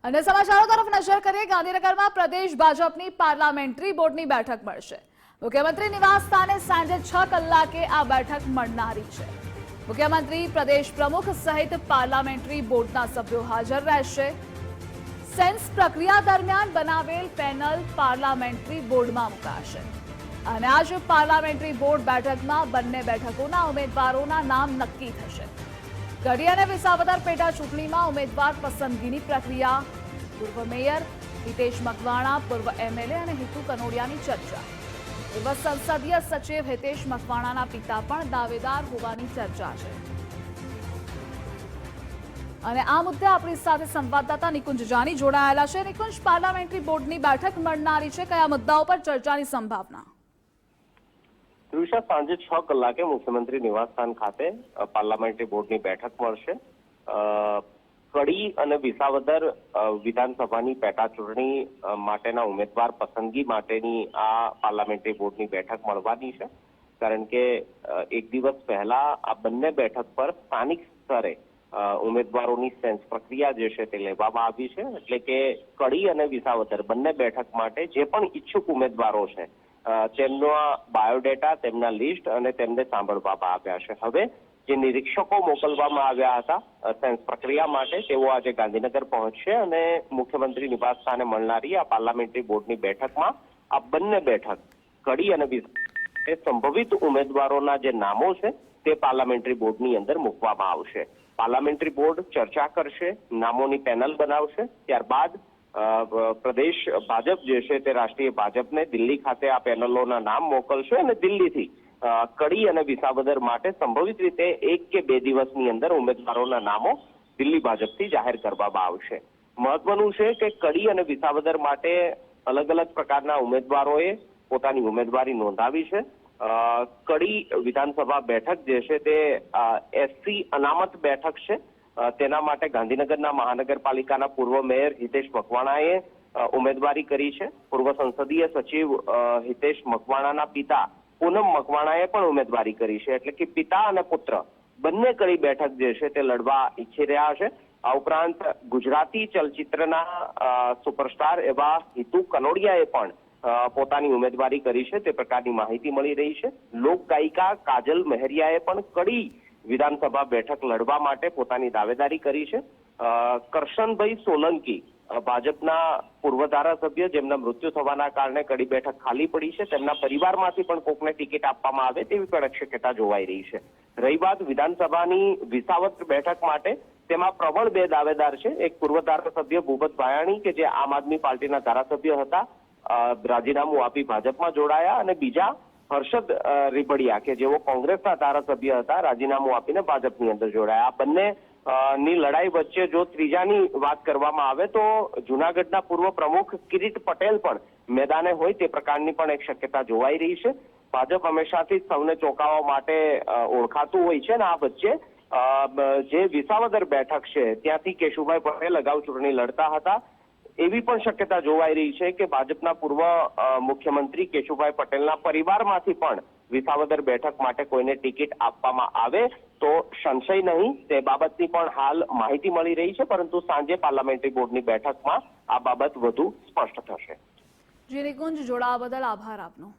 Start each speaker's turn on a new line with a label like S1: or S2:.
S1: અને સમાચારો તરફ નજર કરીએ। ગાંધીનગરમાં પ્રદેશ ભાજપની પાર્લામેન્ટરી બોર્ડની બેઠક મળશે। મુખ્યમંત્રી નિવાસ સ્થાને સાંજે 6 કલાકે આ બેઠક મળનારી છે। મુખ્યમંત્રી, પ્રદેશ પ્રમુખ સહિત પાર્લામેન્ટરી બોર્ડના સભ્યો હાજર રહેશે। સેન્સ પ્રક્રિયા દરમિયાન બનાવેલ પેનલ પાર્લામેન્ટરી બોર્ડમાં મુકાશે અને આજે પાર્લામેન્ટરી બોર્ડ બેઠકમાં બંને બેઠકોના ઉમેદવારોના નામ નક્કી થશે। કડી અને વિસાવદર પેટા ચૂંટણીમાં ઉમેદવાર પસંદગીની પ્રક્રિયા, પૂર્વ મેયર હિતેશ મકવાણા, પૂર્વ એમએલએ અને હિતુ કનોડિયાની ચર્ચા। પૂર્વ સંસદીય સચિવ હિતેશ મકવાણાના પિતા પણ દાવેદાર હોવાની ચર્ચા છે અને આ મુદ્દે આપણી સાથે સંવાદદાતા નિકુંજ જાની જોડાયેલા છે। નિકુંજ, પાર્લામેન્ટરી બોર્ડની બેઠક મળનારી છે, કયા મુદ્દાઓ પર ચર્ચાની સંભાવના?
S2: સાંજે 6 કલાકે મુખ્યમંત્રી નિવાસસ્થાન ખાતે પાર્લામેન્ટરી બોર્ડની બેઠક મળશે। કડી અને વિસાવદર વિધાનસભાની પેટા ચૂંટણી માટેના ઉમેદવાર પસંદગી માટેની આ પાર્લામેન્ટરી બોર્ડની બેઠક મળવાની છે, કારણ કે એક દિવસ પહેલા આ બંને બેઠક પર સ્થાનિક સ્તરે ઉમેદવારોની સેન્સ પ્રક્રિયા જે છે તે લેવામાં આવી છે। એટલે કે કડી અને વિસાવદર બંને બેઠક માટે જે પણ ઈચ્છુક ઉમેદવારો છે તેમનો બાયોડેટા, તેમના લિસ્ટ અને તેમને સાંભળવામાં આવ્યા છે। હવે જે નિરીક્ષકો મોકલવામાં આવ્યા હતા સેન્સ પ્રક્રિયા માટે, તેઓ આજે ગાંધીનગર પહોંચશે અને મુખ્યમંત્રી નિવાસ સ્થાને મળનારી આ પાર્લામેન્ટરી બોર્ડની બેઠકમાં આ બંને બેઠક કડી અને એ સંભવિત ઉમેદવારોના જે નામો છે તે પાર્લામેન્ટરી બોર્ડની અંદર મૂકવામાં આવશે। પાર્લામેન્ટરી બોર્ડ ચર્ચા કરશે, નામોની પેનલ બનાવશે, ત્યારબાદ પ્રદેશ ભાજપ જે છે તે રાષ્ટ્રીય ભાજપને દિલ્હી ખાતે આ પેનલોના નામ મોકલશે અને દિલ્હીથી કડી અને વિસાવદર માટે સંભવિત રીતે 1 કે 2 દિવસની અંદર ઉમેદવારોના નામો દિલ્હી ભાજપથી જાહેર કરવામાં આવશે। મહત્વનું છે કે કડી અને વિસાવદર માટે અલગ અલગ પ્રકારના ઉમેદવારોએ પોતાની ઉમેદવારી નોંધાવી છે। કડી વિધાનસભા બેઠક જે છે તે SC અનામત બેઠક છે। તેના માટે ગાંધીનગરના મહાનગરપાલિકાના પૂર્વ મેયર હિતેશ મકવાણાએ ઉમેદવારી કરી છે। પૂર્વ સંસદીય સચિવ હિતેશ મકવાણાના પિતા પૂનમ મકવાણાએ પણ ઉમેદવારી કરી છે। એટલે કે પિતા અને પુત્ર બંને કડી બેઠક જે છે તે લડવા ઈચ્છી રહ્યા છે। આ ઉપરાંત ગુજરાતી ચલચિત્રના સુપરસ્ટાર એવા હિતુ કનોડિયાએ પણ પોતાની ઉમેદવારી કરી છે, તે પ્રકારની માહિતી મળી રહી છે। લોક ગાયિકા કાજલ મહેરિયાએ પણ કડી વિધાનસભા બેઠક લડવા માટે પોતાની દાવેદારી કરી છે। કરશનભાઈ સોલંકી, ભાજપના પૂર્વ ધારાસભ્ય જેમના મૃત્યુ થવાના કારણે કડી બેઠક ખાલી પડી છે, તેમના પરિવારમાંથી પણ કોકને ટિકિટ આપવામાં આવે તેવી પણ શક્યતા જોવાઈ રહી છે। રહી વાત વિધાનસભાની વિસાવદર બેઠક માટે, તેમાં પ્રબળ 2 દાવેદાર છે। એક પૂર્વ ધારાસભ્ય ભૂપત ભાયાણી કે જે આમ આદમી પાર્ટીના ધારાસભ્ય હતા, રાજીનામું આપી ભાજપમાં જોડાયા, અને બીજા હર્ષદ રીબડિયા કે જેઓ કોંગ્રેસના ધારાસભ્ય હતા, રાજીનામું આપીને ભાજપની અંદર જોડાયા। આ બંને ની લડાઈ વચ્ચે જો ત્રીજાની વાત કરવામાં આવે તો જૂનાગઢના પૂર્વ પ્રમુખ કિરીટ પટેલ પણ મેદાને હોય તે પ્રકારની પણ એક શક્યતા જોવાઈ રહી છે। ભાજપ હંમેશાથી જ સૌને ચોંકાવવા માટે ઓળખાતું હોય છે, અને આ વચ્ચે જે વિસાવદર બેઠક છે ત્યાંથી કેશુભાઈ પટેલ અગાઉ ચૂંટણી લડતા હતા, એવી પણ શક્યતા જોવાઈ રહી છે કે ભાજપના પૂર્વ મુખ્યમંત્રી કેશુભાઈ પટેલના પરિવારમાંથી પણ વિસાવદર બેઠક માટે કોઈને ટિકિટ આપવામાં આવે તો સંશય નહીં, તે બાબતની પણ હાલ માહિતી મળી રહી છે, પરંતુ સાંજે પાર્લામેન્ટરી બોર્ડની બેઠકમાં આ બાબત વધુ સ્પષ્ટ થશે।
S1: જી નિકુંજ, જોડાવા બદલ આભાર આપનો।